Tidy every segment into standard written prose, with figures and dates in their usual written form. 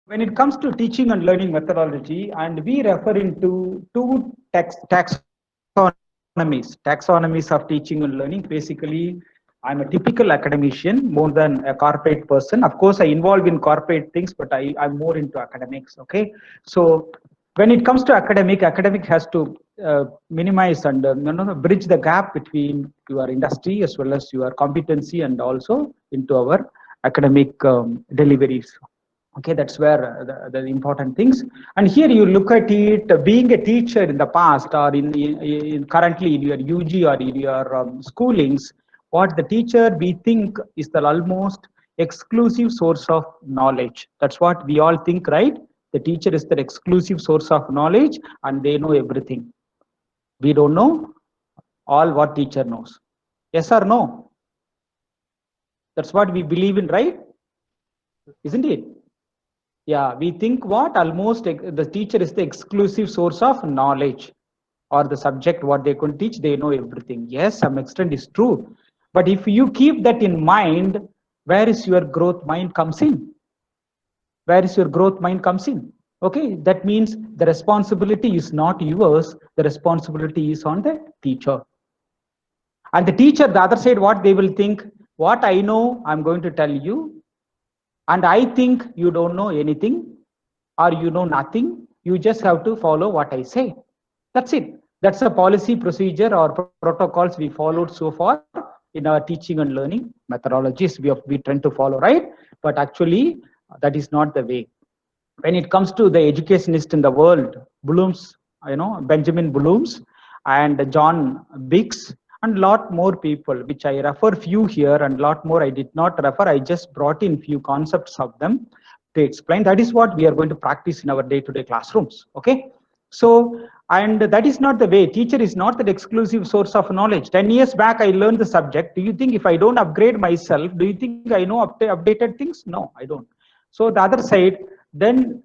When it comes to teaching and learning methodology, and we refer into two taxonomies of teaching and learning. Basically, I'm a typical academician more than a corporate person. Of course, I involve in corporate things, but I'm more into academics. Okay, so when it comes to academic has to minimize and bridge the gap between your industry as well as your competency and also into our academic deliveries. Okay, that's where the important things. And here you look at it, being a teacher in the past or in currently in your UG or in your schoolings, what the teacher we think is the almost exclusive source of knowledge. That's what we all think, right? The teacher is the exclusive source of knowledge and they know everything. We don't know all what teacher knows. Yes or no? That's what we believe in, right? Isn't it? Yeah, we think what almost the teacher is the exclusive source of knowledge, or the subject what they could teach, they know everything. Yes, some extent is true. But if you keep that in mind, where is your growth mind comes in? Where is your growth mind comes in? Okay, that means the responsibility is not yours, the responsibility is on the teacher. And the teacher, the other side, what they will think, what I know, I'm going to tell you, and I think you don't know anything or you know nothing. You just have to follow what I say. That's it. That's a policy, procedure, or protocols we followed so far in our teaching and learning methodologies we tend to follow, right? But actually, that is not the way. When it comes to the educationist in the world, Bloom's, Benjamin Bloom's and John Biggs, and lot more people, which I refer few here and lot more I did not refer. I just brought in few concepts of them to explain. That is what we are going to practice in our day-to-day classrooms. Okay. So, and that is not the way. Teacher is not the exclusive source of knowledge. 10 years back, I learned the subject. Do you think if I don't upgrade myself, do you think I know updated things? No, I don't. So the other side, then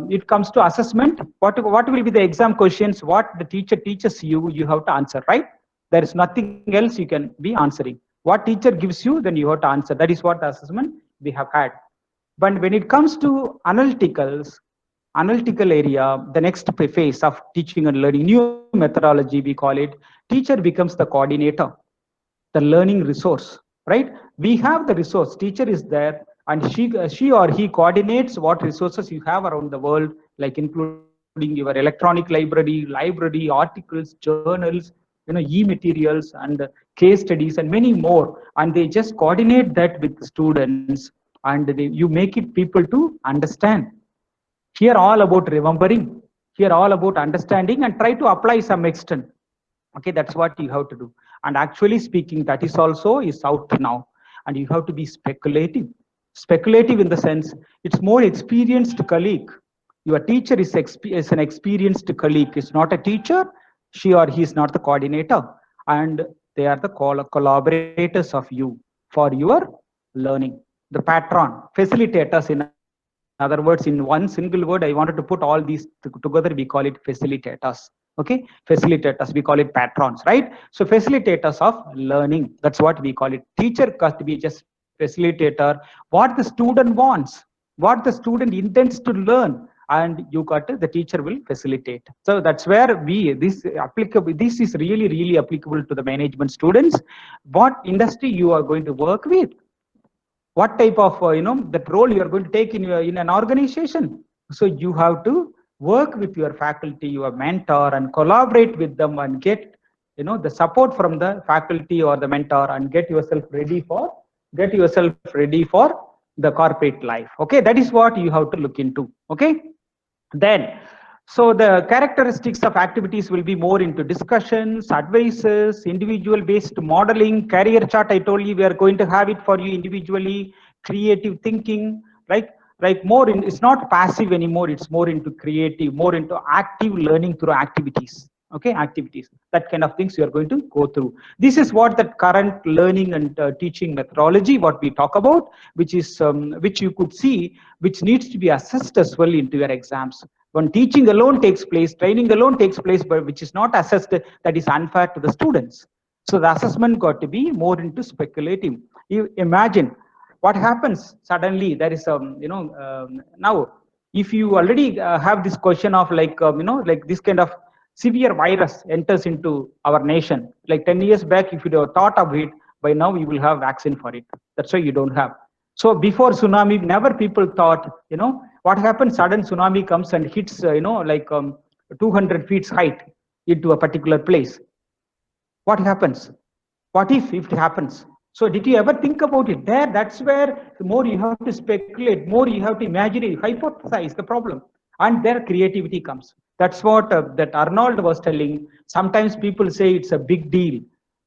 it comes to assessment. What will be the exam questions? What the teacher teaches you, you have to answer, right? There is nothing else you can be answering. What teacher gives you, then you have to answer. That is what the assessment we have had. But when it comes to analytical area, the next phase of teaching and learning, new methodology, we call it, teacher becomes the coordinator, the learning resource, right? We have the resource, teacher is there, and she or he coordinates what resources you have around the world, like including your electronic library, articles, journals, e-materials and case studies and many more, and they just coordinate that with the students, and you make it people to understand. Here all about remembering, here all about understanding and try to apply some extent. Okay, that's what you have to do. And actually speaking, that is also is out now, and you have to be speculative in the sense it's more experienced colleague. Your teacher is an experienced colleague, is not a teacher. She or he is not the coordinator, and they are the collaborators of you for your learning. The patron, facilitators, in other words, in one single word, I wanted to put all these together, we call it facilitators. Okay, facilitators, we call it patrons, right? So facilitators of learning, that's what we call it. Teacher has to be just facilitator, what the student wants, what the student intends to learn, and you got to, the teacher will facilitate. So that's where this is really applicable to the management students. What industry you are going to work with, what type of that role you are going to take in an organization. So you have to work with your faculty, your mentor, and collaborate with them and get the support from the faculty or the mentor, and get yourself ready for the corporate life. Okay, that is what you have to look into. Okay, then, so the characteristics of activities will be more into discussions, advices, individual based modeling, career chart. I told you we are going to have it for you individually, creative thinking, like more in, it's not passive anymore, it's more into creative, more into active learning through activities. Okay, activities, that kind of things you are going to go through. This is what the current learning and teaching methodology, what we talk about, which is which you could see, which needs to be assessed as well into your exams. When teaching alone takes place, training alone takes place, but which is not assessed, that is unfair to the students. So the assessment got to be more into speculative. You imagine what happens suddenly. There is now If you already have this question of like, like this kind of severe virus enters into our nation, like 10 years back, if you have thought of it, by now you will have vaccine for it. That's why you don't have. So before tsunami, never people thought, what happens, sudden tsunami comes and hits, like 200 feet height into a particular place. What happens? What if it happens? So did you ever think about it? There, that's where the more you have to speculate, more you have to imagine, hypothesize the problem, and their creativity comes. That's what that Arnold was telling. Sometimes people say it's a big deal.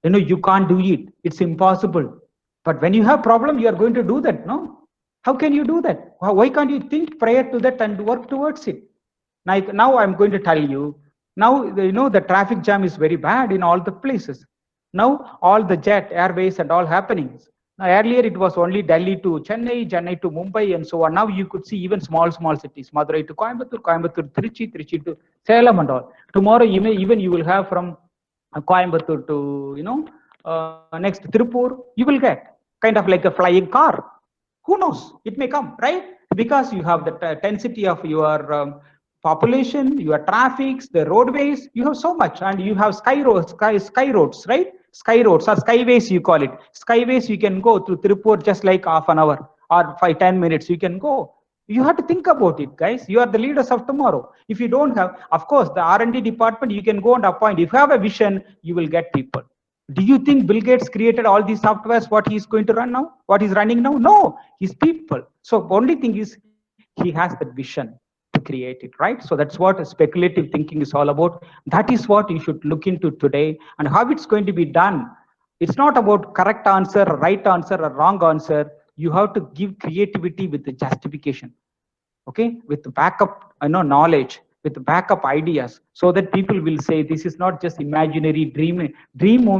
You can't do it. It's impossible. But when you have problem, you are going to do that, no? How can you do that? Why can't you think prior to that and work towards it? Now I'm going to tell you. Now the traffic jam is very bad in all the places. Now all the jet airways and all happenings. Now earlier it was only Delhi to Chennai, Chennai to Mumbai and so on. Now you could see even small cities, Madurai to Coimbatore, Coimbatore, Trichy to Salem and all. Tomorrow you will have from Coimbatore to next Tirupur, you will get kind of like a flying car. Who knows? It may come, right? Because you have the density of your population, your traffics, the roadways. You have so much, and you have sky roads, right? Sky roads or skyways, you call it. Skyways, you can go to Tirupur just like half an hour or 5-10 minutes. You can go. You have to think about it, guys. You are the leaders of tomorrow. If you don't have, of course, the R&D department, you can go and appoint. If you have a vision, you will get people. Do you think Bill Gates created all these softwares, what he's going to run now? What he's running now? No, his people. So only thing is he has that vision to create it, right? So that's what speculative thinking is all about. That is what you should look into today and how it's going to be done. It's not about correct answer, right answer, or wrong answer. You have to give creativity with the justification, okay, with the backup knowledge, with the backup ideas, so that people will say this is not just imaginary dream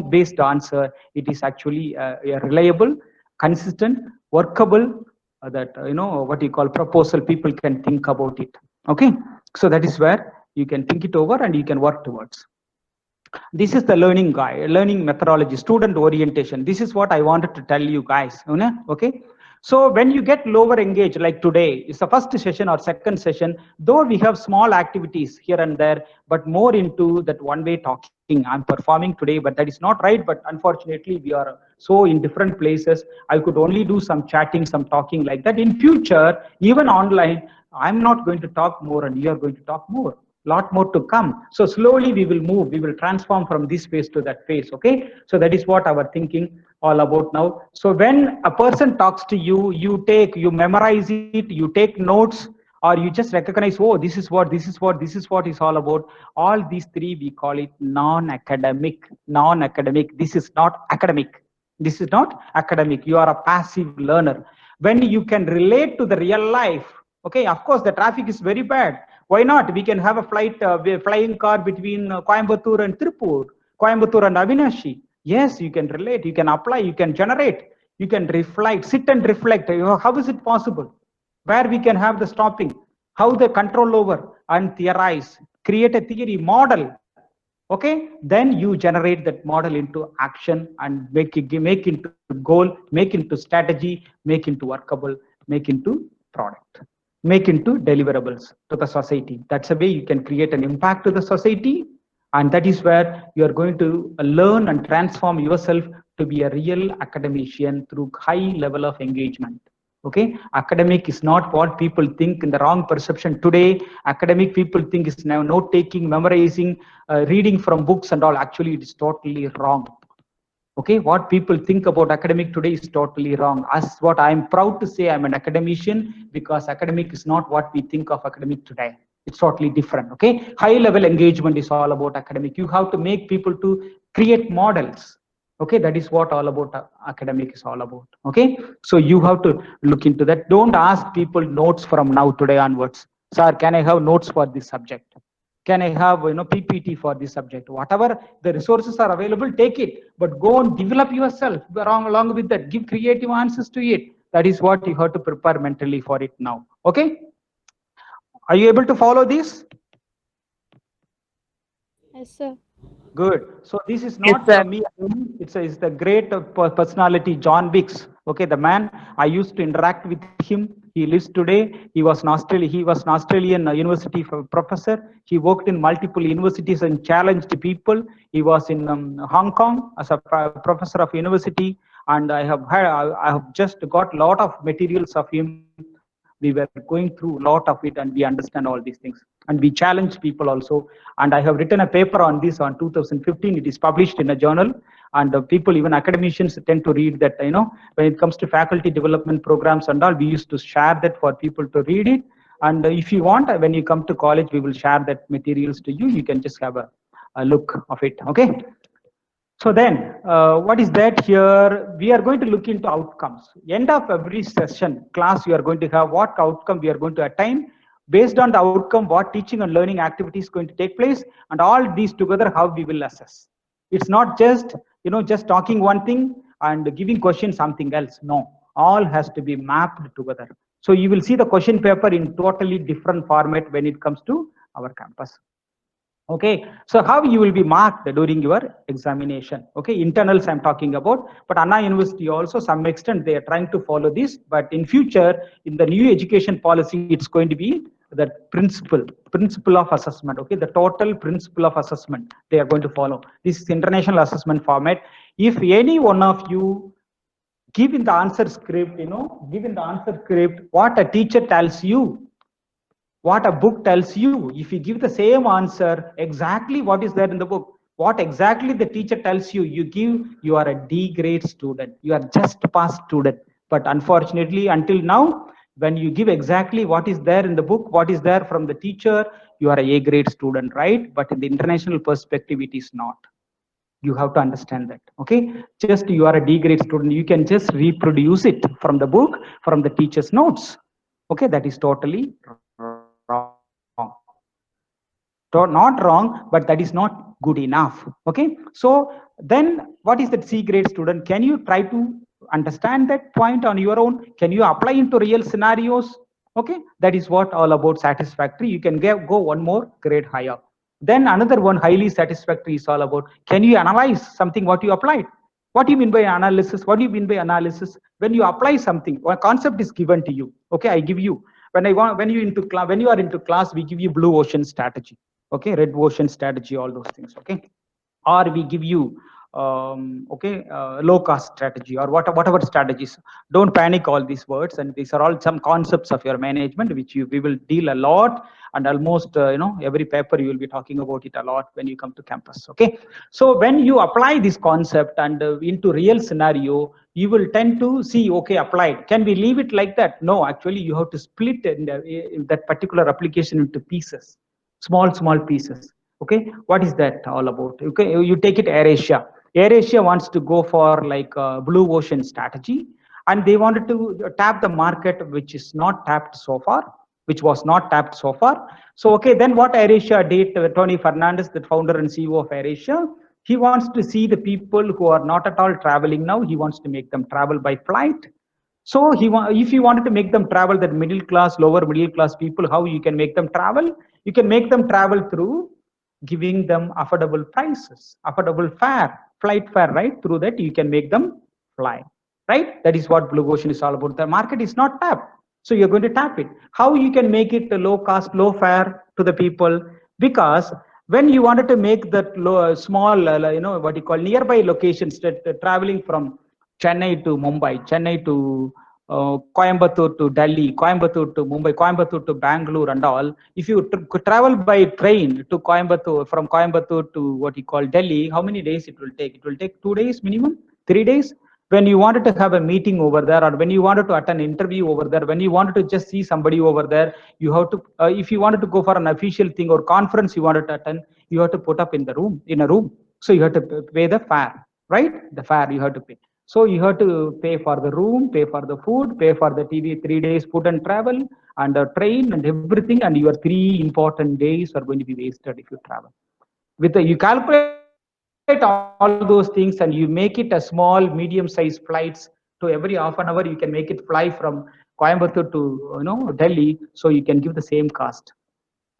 based answer. It is actually a reliable, consistent, workable, that what you call proposal. People can think about it, okay. So that is where you can think it over and you can work towards. This is the learning methodology, student orientation. This is what I wanted to tell you guys, okay. So when you get lower engaged, like today, it's the first session or second session, though we have small activities here and there, but more into that one-way talking. I'm performing today, but that is not right. But unfortunately, we are so in different places. I could only do some chatting, some talking like that. In future, even online, I'm not going to talk more and you are going to talk more. Lot more to come. So slowly we will move, we will transform from this phase to that phase, okay. So that is what our thinking all about now. So when a person talks to you, you memorize it, you take notes, or you just recognize, oh, this is what is all about. All these three, we call it non-academic. This is not academic. You are a passive learner. When you can relate to the real life, okay, of course the traffic is very bad. Why not? We can have a flying car between Coimbatore and Tirupur, Coimbatore and Avinashi. Yes, you can relate, you can apply, you can generate, you can reflect, sit and reflect. How is it possible? Where we can have the stopping, how the control over and theorize, create a theory model. Okay, then you generate that model into action and make into goal, make into strategy, make into workable, make into product, make into deliverables to the society. That's a way you can create an impact to the society, and that is where you are going to learn and transform yourself to be a real academician through high level of engagement. Okay, academic is not what people think in the wrong perception today. Academic people think is now note taking, memorizing, reading from books and all. Actually, it is totally wrong. Okay, what people think about academic today is totally wrong. As what I am proud to say, I'm an academician, because academic is not what we think of academic today. It's totally different. Okay, high level engagement is all about academic. You have to make people to create models. Okay, that is what all about academic is all about. Okay, so you have to look into that. Don't ask people notes from now today onwards. Sir, can I have notes for this subject? Can I have PPT for this subject? Whatever the resources are available, take it, but go and develop yourself along with that. Give creative answers to it. That is what you have to prepare mentally for it now. Okay, are you able to follow this? Yes, sir. Good. So this is Yes, not sir. me. It's the great personality, John Biggs. Okay, the man, I used to interact with him. He lives today. He was an Australian university professor. He worked in multiple universities and challenged people. He was in Hong Kong as a professor of university, and I have just got a lot of materials of him. We were going through a lot of it, and we understand all these things, and we challenge people also. And I have written a paper on this on 2015. It is published in a journal, and people, even academicians, tend to read that. When it comes to faculty development programs and all, we used to share that for people to read it. And if you want, when you come to college, we will share that materials to you. You can just have a look of it. Okay. So then, what is that here? We are going to look into outcomes. End of every session, class, we are going to have what outcome we are going to attain. Based on the outcome, what teaching and learning activity is going to take place, and all these together, how we will assess. It's not just, just talking one thing and giving question something else. No, all has to be mapped together. So you will see the question paper in totally different format when it comes to our campus. Okay, so how you will be marked during your examination? Okay, internals I'm talking about, but Anna University also, some extent they are trying to follow this, but in future, in the new education policy, it's going to be the principle of assessment. Okay, the total principle of assessment they are going to follow. This is international assessment format. If any one of you give in the answer script, give in the answer script what a teacher tells you, what a book tells you. If you give the same answer, exactly what is there in the book, what exactly the teacher tells you, you give, you are a D grade student. You are just pass student. But unfortunately, until now, when you give exactly what is there in the book, what is there from the teacher, you are a grade student, right? But in the international perspective, it is not. You have to understand that. Okay, just you are a D grade student, you can just reproduce it from the book, from the teacher's notes. Okay, that is totally wrong. Not wrong, but that is not good enough. Okay, so then what is that C grade student? Can you try to understand that point on your own? Can you apply into real scenarios? Okay, that is what all about satisfactory. You can go one more grade higher. Then another one, highly satisfactory, is all about, can you analyze something what you applied? What do you mean by analysis? What do you mean by analysis? When you apply something, a concept is given to you. Okay, I give you, when you are into class, we give you blue ocean strategy. Okay, red ocean strategy, all those things. Okay, or we give you low cost strategy, or whatever strategies. Don't panic all these words, and these are all some concepts of your management which we will deal a lot, and almost every paper you will be talking about it a lot when you come to campus. Okay, so when you apply this concept and into real scenario, you will tend to see, okay, applied. Can we leave it like that? No, actually you have to split in that particular application into pieces, small pieces. Okay, what is that all about? Okay, you take it AirAsia. AirAsia wants to go for like a blue ocean strategy, and they wanted to tap the market which is not tapped so far, which was not tapped so far. So okay, then what AirAsia did, Tony Fernandez, the founder and CEO of AirAsia, he wants to see the people who are not at all traveling now. He wants to make them travel by flight. So if you wanted to make them travel, that middle class, lower middle class people, how you can make them travel? You can make them travel through giving them affordable prices, affordable fare, flight fare, right? Through that you can make them fly, right? That is what Blue Ocean is all about. The market is not tapped, so you're going to tap it. How you can make it a low cost, low fare to the people? Because when you wanted to make that small, what you call nearby locations, traveling from Chennai to Mumbai, Chennai to Coimbatore to Delhi, Coimbatore to Mumbai, Coimbatore to Bangalore and all. If you travel by train to Coimbatore, from Coimbatore to what you call Delhi, how many days it will take? It will take 2 days minimum, 3 days. When you wanted to have a meeting over there, or when you wanted to attend an interview over there, when you wanted to just see somebody over there, you have to, if you wanted to go for an official thing or conference you wanted to attend, you have to put up in a room. So you have to pay the fare, right? The fare you have to pay. So you have to pay for the room, pay for the food, pay for the TV, 3 days food and travel, and the train and everything, and your 3 important days are going to be wasted if you travel. You calculate all those things and you make it a small, medium-sized flights. To every half an hour, you can make it fly from Coimbatore to Delhi, so you can give the same cost.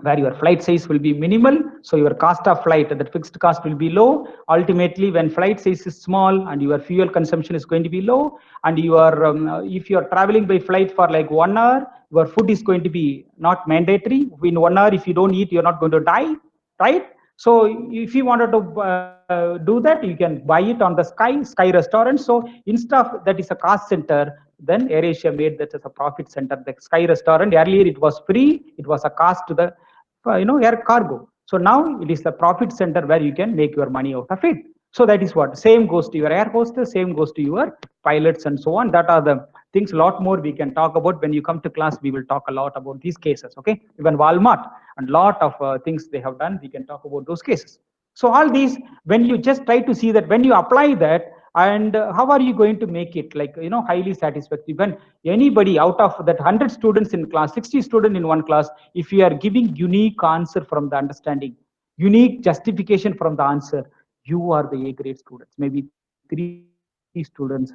where your flight size will be minimal, so your cost of flight, that fixed cost, will be low. Ultimately, when flight size is small and your fuel consumption is going to be low, and if you are traveling by flight for like 1 hour, your food is going to be not mandatory. In 1 hour, if you don't eat, you're not going to die, right? So if you wanted to do that, you can buy it on the Sky Restaurant. So instead of that is a cost center, then AirAsia made that as a profit center. The Sky Restaurant, earlier it was free, it was a cost to the air cargo. So now it is the profit center where you can make your money out of it. So that is what same goes to your air hostess, same goes to your pilots, and so on. That are the things. A lot more we can talk about when you come to class. We will talk a lot about these cases. Okay, even Walmart and lot of things they have done. We can talk about those cases. So all these, when you just try to see that, when you apply that, and how are you going to make it like highly satisfactory? When anybody out of that 100 students in class, 60 students in one class, if you are giving unique answer from the understanding, unique justification from the answer, you are the A grade students. Maybe 3 students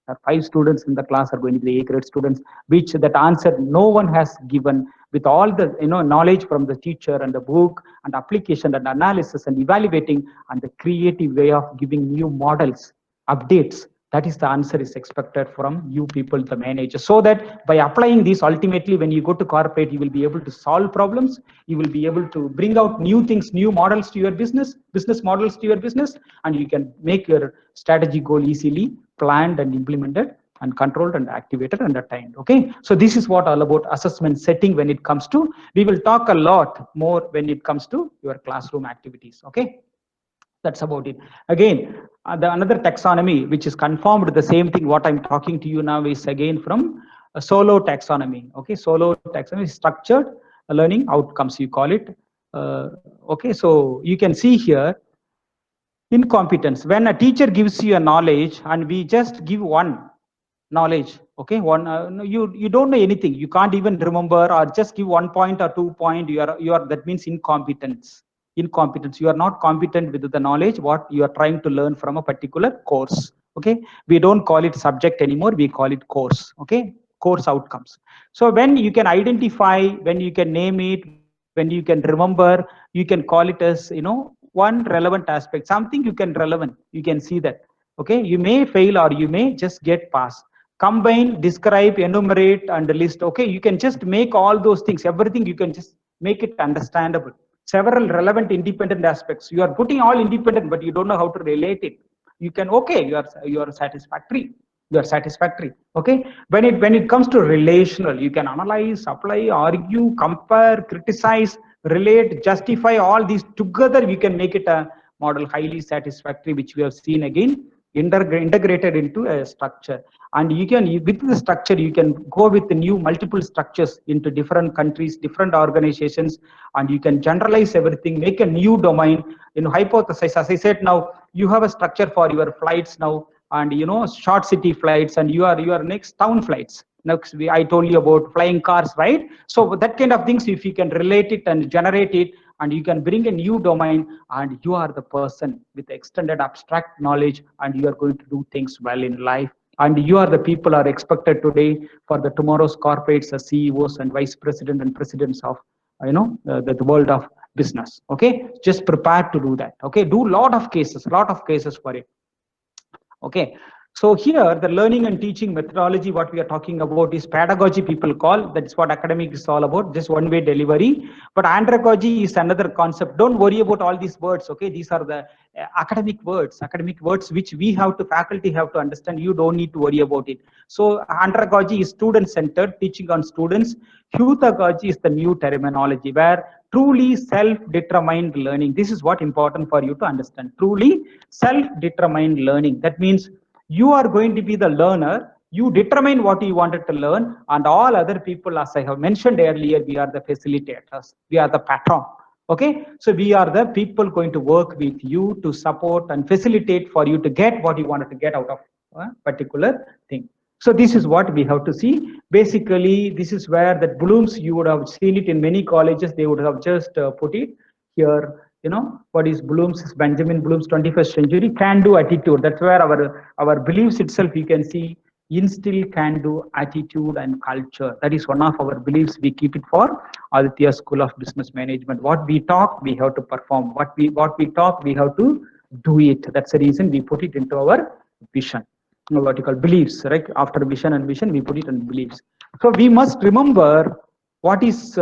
or 5 students in the class are going to be the A grade students, which that answer no one has given, with all the knowledge from the teacher and the book and application and analysis and evaluating and the creative way of giving new models, updates. That is the answer is expected from you people, the managers, so that by applying this, ultimately when you go to corporate, you will be able to solve problems, you will be able to bring out new things, new models to your business models to your business, and you can make your strategy goal easily planned and implemented and controlled and activated and attained. Okay, so this is what all about assessment setting. When it comes to, we will talk a lot more when it comes to your classroom activities. Okay, that's about it. Again, the another taxonomy which is confirmed the same thing what I'm talking to you now is again from a Solow taxonomy. Okay, Solow taxonomy is structured learning outcomes, you call it. Okay, so you can see here incompetence. When a teacher gives you a knowledge and we just give one knowledge, okay, one no, you don't know anything, you can't even remember, or just give 1 point or 2 point, you are that means incompetence. You are not competent with the knowledge what you are trying to learn from a particular course. Okay, we don't call it subject anymore, we call it course. Okay, course outcomes. So when you can identify, when you can name it, when you can remember, you can call it as one relevant aspect, something you can relevant, you can see that. Okay, you may fail or you may just get pass. Combine, describe, enumerate, and list. Okay, you can just make all those things, everything you can just make it understandable. Several relevant independent aspects, you are putting all independent but you don't know how to relate it. You can, okay, you are satisfactory, you are satisfactory. Okay, when it comes to relational, you can analyze, apply, argue, compare, criticize, relate, justify, all these together we can make it a model highly satisfactory, which we have seen again integrated into a structure. And you can, with the structure, you can go with the new multiple structures into different countries, different organizations, and you can generalize everything, make a new domain, hypothesize. As I said, now you have a structure for your flights now, and short city flights, and your next town flights. Next, I told you about flying cars, right? So that kind of things, if you can relate it and generate it, and you can bring a new domain, and you are the person with extended abstract knowledge, and you are going to do things well in life. And you are the people are expected today for the tomorrow's corporates, the CEOs and vice president and presidents of the world of business. Okay, just prepare to do that. Okay, do lot of cases for it. Okay, so here the learning and teaching methodology, what we are talking about is pedagogy, people call, that's what academic is all about, just one way delivery. But andragogy is another concept. Don't worry about all these words. Okay, these are the academic words which we have to, faculty have to understand. You don't need to worry about it. So andragogy is student centered, teaching on students. Heutagogy is the new terminology where truly self-determined learning. This is what important for you to understand. Truly self-determined learning. That means you are going to be the learner. You determine what you wanted to learn, and all other people, as I have mentioned earlier, we are the facilitators. We are the patron. Okay, so we are the people going to work with you to support and facilitate for you to get what you wanted to get out of a particular thing. So this is what we have to see. Basically, this is where that Bloom's, you would have seen it in many colleges, they would have just put it here. What is Bloom's, Benjamin Bloom's 21st century can-do attitude. That's where our beliefs itself, you can see instill can-do attitude and culture. That is one of our beliefs. We keep it for Aditya School of Business Management. What we talk, we have to perform. What we talk, we have to do it. That's the reason we put it into our vision. What you call beliefs, right? After vision and vision, we put it in beliefs. So we must remember what is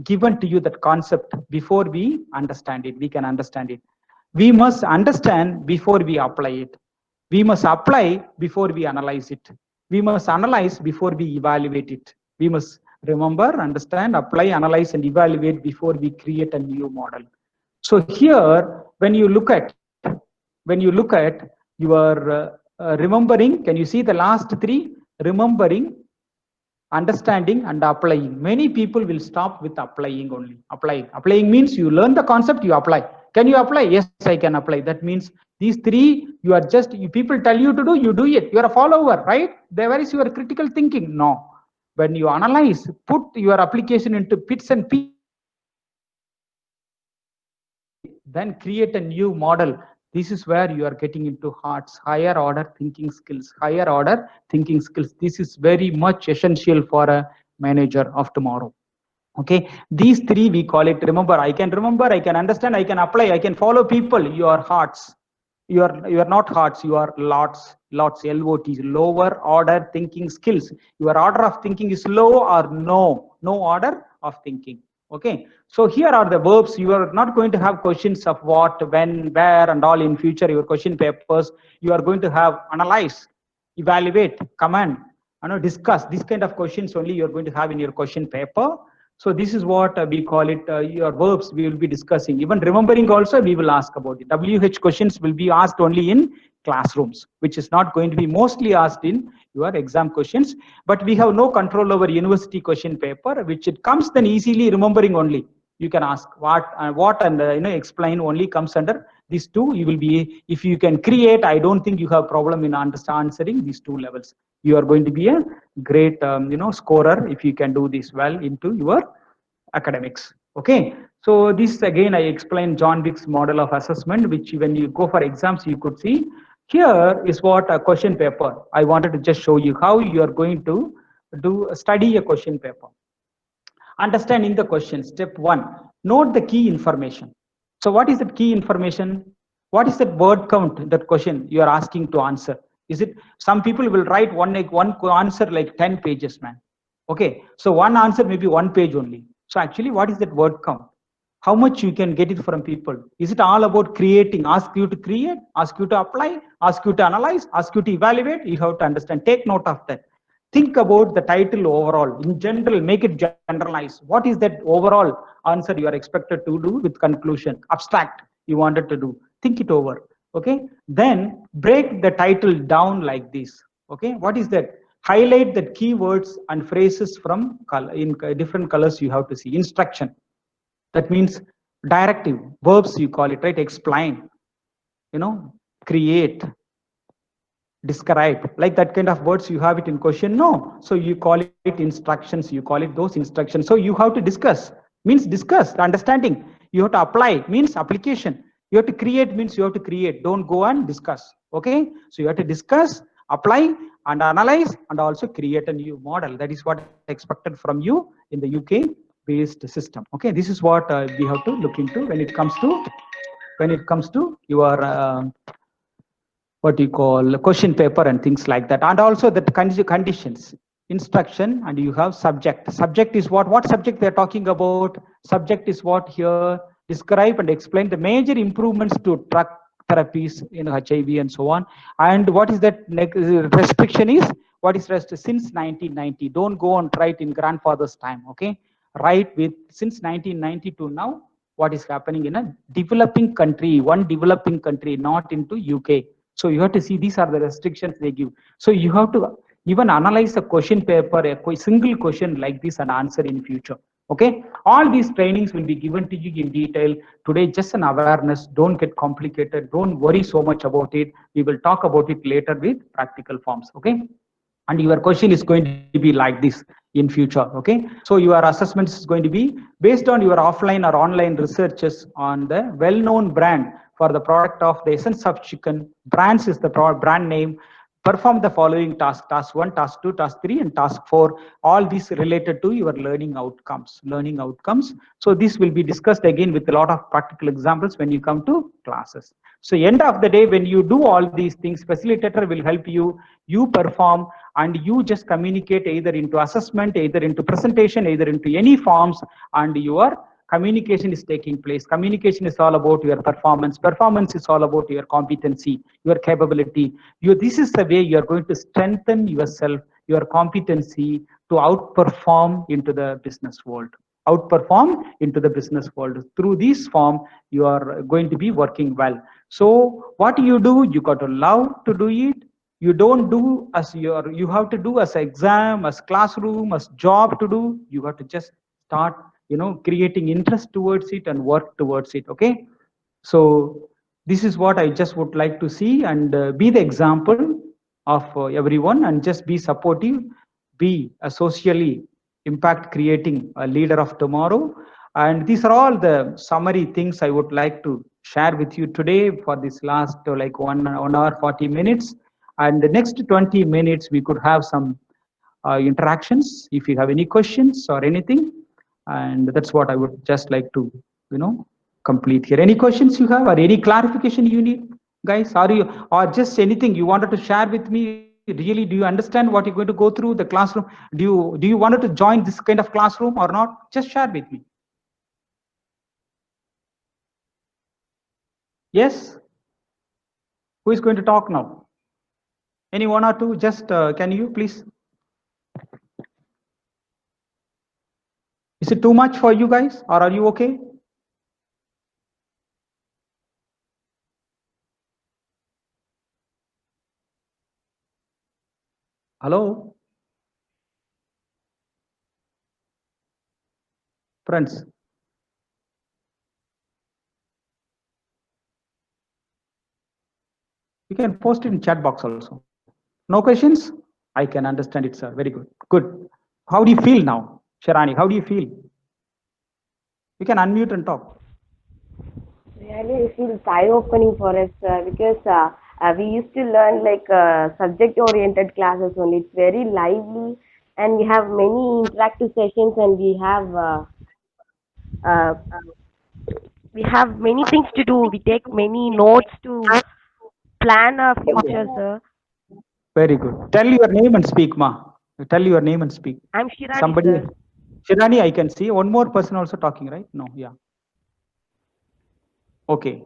given to you, that concept, before we understand it. We can understand it. We must understand before we apply it. We must apply before we analyze it. We must analyze before we evaluate it. We must remember, understand, apply, analyze, and evaluate before we create a new model. So here, when you look at your remembering, can you see the last three? Remembering, understanding, and applying. Many people will stop with applying only. Applying means you learn the concept, you apply. Can you apply? Yes, I can apply. That means these three, you are just, people tell you to do, you do it. You are a follower, right? Where is your critical thinking? No. When you analyze, put your application into bits and pieces, then create a new model. This is where you are getting into higher order thinking skills. Higher order thinking skills. This is very much essential for a manager of tomorrow. Okay, these three we call it. Remember, I can understand, I can apply, I can follow people. Your hearts. You are not hearts, you are lots. LOT, lower order thinking skills. Your order of thinking is low or no order of thinking. Okay, so here are the verbs. You are not going to have questions of what, when, where, and all in future. Your question papers, you are going to have analyze, evaluate, comment, discuss. This kind of questions only you are going to have in your question paper. So this is what we call it, your verbs we will be discussing. Even remembering also we will ask about it. WH questions will be asked only in classrooms, which is not going to be mostly asked in your exam questions. But we have no control over university question paper, which it comes then easily remembering only. You can ask what and explain only comes under these two. You will be, if you can create, I don't think you have problem in answering these two levels. You are going to be a great scorer if you can do this well into your academics. Okay, so this again I explained John Wick's model of assessment, which when you go for exams you could see. Here is what a question paper. I wanted to just show you how you are going to study a question paper. Understanding the question. Step 1, note the key information. So what is the key information? What is that word count, that question you are asking to answer? Is it, some people will write one answer like 10 pages, man. Okay, so one answer may be 1 page only. So actually, what is that word count? How much you can get it from people? Is it all about creating? Ask you to create, ask you to apply, ask you to analyze, ask you to evaluate? You have to understand. Take note of that. Think about the title overall. In general, make it generalized. What is that overall answer you are expected to do with conclusion? Abstract you wanted to do. Think it over. Okay. Then break the title down like this. Okay. What is that? Highlight the keywords and phrases from color, in different colors you have to see. Instruction. That means directive. Verbs you call it, right? Explain. Create. Describe, like that kind of words you have it in question. No, so you call it instructions, you call it those instructions. So you have to discuss, means discuss the understanding. You have to apply, means application. You have to create, means you have to create. Don't go and discuss. Okay, so you have to discuss, apply, and analyze, and also create a new model. That is what expected from you in the UK based system. Okay, this is what we have to look into when it comes to your what you call question paper and things like that. And also the conditions, instruction, and you have subject. Subject is what subject they're talking about. Subject is what here. Describe and explain the major improvements to drug therapies in HIV and so on. And what is that restriction is, what is rest since 1990. Don't go and write in grandfather's time. Okay, write with since 1990 to now, what is happening in a developing country, one developing country, not into UK. So you have to see these are the restrictions they give. So you have to even analyze a question paper, a single question like this and answer in future. Okay, all these trainings will be given to you in detail. Today, just an awareness. Don't get complicated. Don't worry so much about it. We will talk about it later with practical forms. Okay, and your question is going to be like this in future. Okay, so your assessment is going to be based on your offline or online researches on the well-known brand for the product of the essence of chicken. Brands is the brand name. perform the following task: task 1, task 2, task 3, and task 4. All these related to your learning outcomes. So this will be discussed again with a lot of practical examples when you come to classes. So end of the day, when you do all these things, facilitator will help you, you perform, and you just communicate either into assessment, either into presentation, either into any forms, and your communication is taking place. Communication is all about your performance. Performance is all about your competency, your capability. This is the way you are going to strengthen yourself, your competency to outperform into the business world. Outperform into the business world. Through this form, you are going to be working well. So what you do, you got to love to do it. You don't do as you have to do as exam, as classroom, as job to do. You got to just start, creating interest towards it and work towards it. Okay. So this is what I just would like to see, and be the example of everyone, and just be supportive, be a socially impact creating a leader of tomorrow. And these are all the summary things I would like to share with you today for this last like 1 hour 40 minutes. And the next 20 minutes we could have some interactions if you have any questions or anything. And that's what I would just like to complete here. Any questions you have, or any clarification you need, guys? Or just anything you wanted to share with me? Really, do you understand what you're going to go through the classroom? Do you wanted to join this kind of classroom or not? Just share with me. Yes. Who is going to talk now? Any one or two? Just can you please? Is it too much for you guys, or are you okay? Hello? Friends. You can post it in chat box also. No questions? I can understand it, sir. Very good. Good. How do you feel now? Sharani, how do you feel? You can unmute and talk. Really, it feels eye-opening for us because we used to learn like subject-oriented classes only. It's very lively, and we have many interactive sessions, and uh, we have many things to do. We take many notes to plan our future, sir. Very good. Tell your name and speak, ma. Tell your name and speak. I'm Shirani, Somebody. sir. Shirani, I can see. One more person also talking, right? No, yeah. Okay.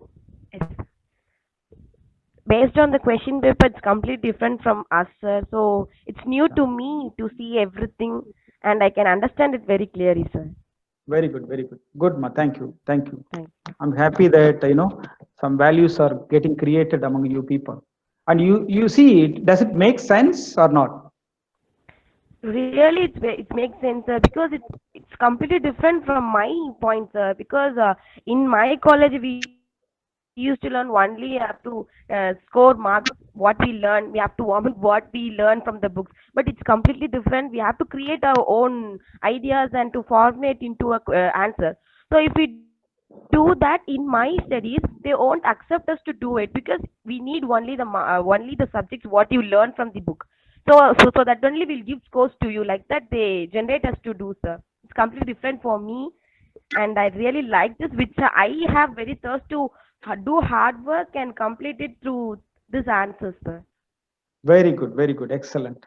Based on the question paper, it's completely different from us, sir. So it's new to me to see everything, and I can understand it very clearly, sir. Very good, very good. Good, ma. Thank you. Thank you. Thank you. I'm happy that some values are getting created among you people. And you see it, does it make sense or not? Really, it makes sense, sir, because it's completely different from my point, sir. Because in my college we used to learn only have to score marks what we learn. We have to vomit what we learn from the books. But it's completely different. We have to create our own ideas and to formulate into a answer. So if we do that in my studies, they won't accept us to do it because we need only the subjects what you learn from the book. So that only will give scores to you, like that they generate us to do, sir. It's completely different for me, and I really like this, which I have very thirst to do hard work and complete it through this answer, sir. Very good, very good. Excellent.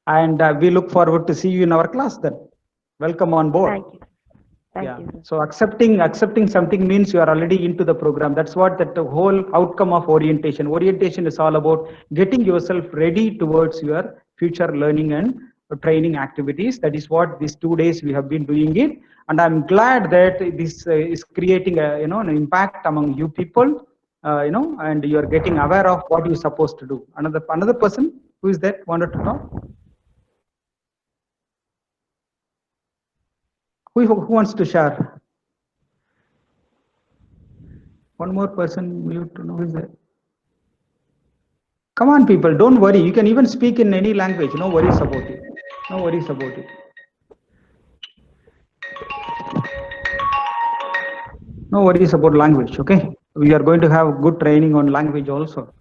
And we look forward to see you in our class then. Welcome on board. Thank you. Thank you, sir. So accepting something means you are already into the program. That's what the whole outcome of orientation. Orientation is all about getting yourself ready towards your future learning and training activities. That is what these 2 days we have been doing it. And I'm glad that this is creating an impact among you people. And you are getting aware of what you're supposed to do. Another person who is that wanted to talk? Who wants to share? One more person, mute. Who is that? Come on, people, don't worry. You can even speak in any language. No worries about it. No worries about it. No worries about language, okay? We are going to have good training on language also.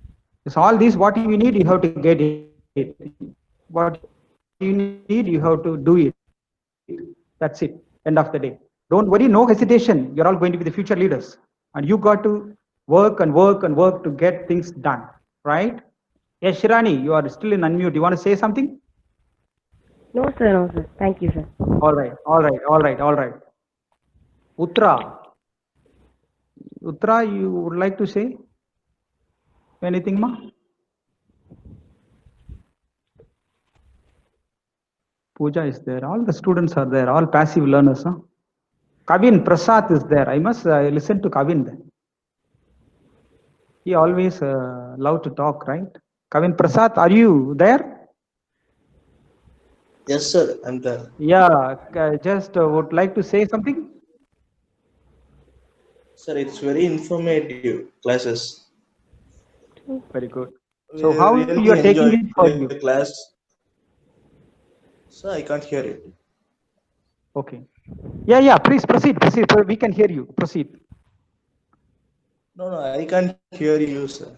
So all these, what you need, you have to get it. What you need, you have to do it. That's it. End of the day. Don't worry, no hesitation. You're all going to be the future leaders. And you got to work and work and work to get things done. Right? Yes, Shirani, you are still in unmute. You want to say something? No, sir. No, sir. Thank you, sir. All right. Uttara, you would like to say anything, ma? Pooja is there. All the students are there. All passive learners. Huh? Kavin Prasad is there. I must listen to Kavin then. He always love to talk, right? Kavin Prasad, are you there? Yes, sir. I'm there. Yeah, just would like to say something. Sir, it's very informative classes. Very good. So how really you are taking enjoy it for you? the class? Sir, I can't hear it. Okay. Yeah. Please proceed. We can hear you. Proceed. No, I can't hear you, sir.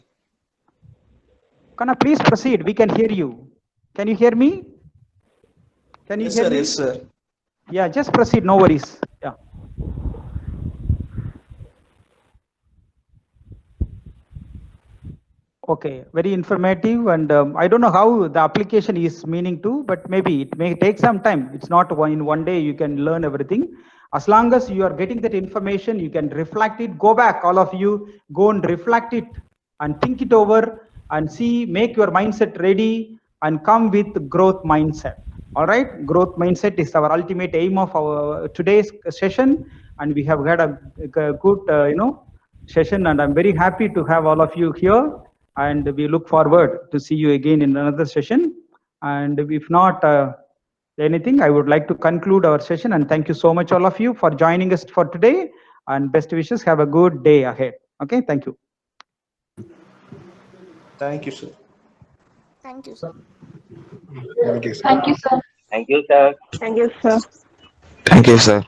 Kana, please proceed. We can hear you. Can you hear me? Can you hear me? Yes, sir. Yeah, just proceed. No worries. Yeah. Okay, very informative, and I don't know how the application is meaning to, but maybe it may take some time. It's not in one day you can learn everything. As long as you are getting that information, you can reflect it. Go back, all of you, go and reflect it and think it over and see, make your mindset ready and come with growth mindset. All right, growth mindset is our ultimate aim of our today's session, and we have had a good session, and I'm very happy to have all of you here. And we look forward to see you again in another session. And if not anything, I would like to conclude our session, and thank you so much all of you for joining us for today, and best wishes. Have a good day ahead. Okay, thank you. Thank you, sir. Thank you, sir. Thank you, sir. Thank you, sir. Thank you, sir. Thank you, sir. Thank you, sir.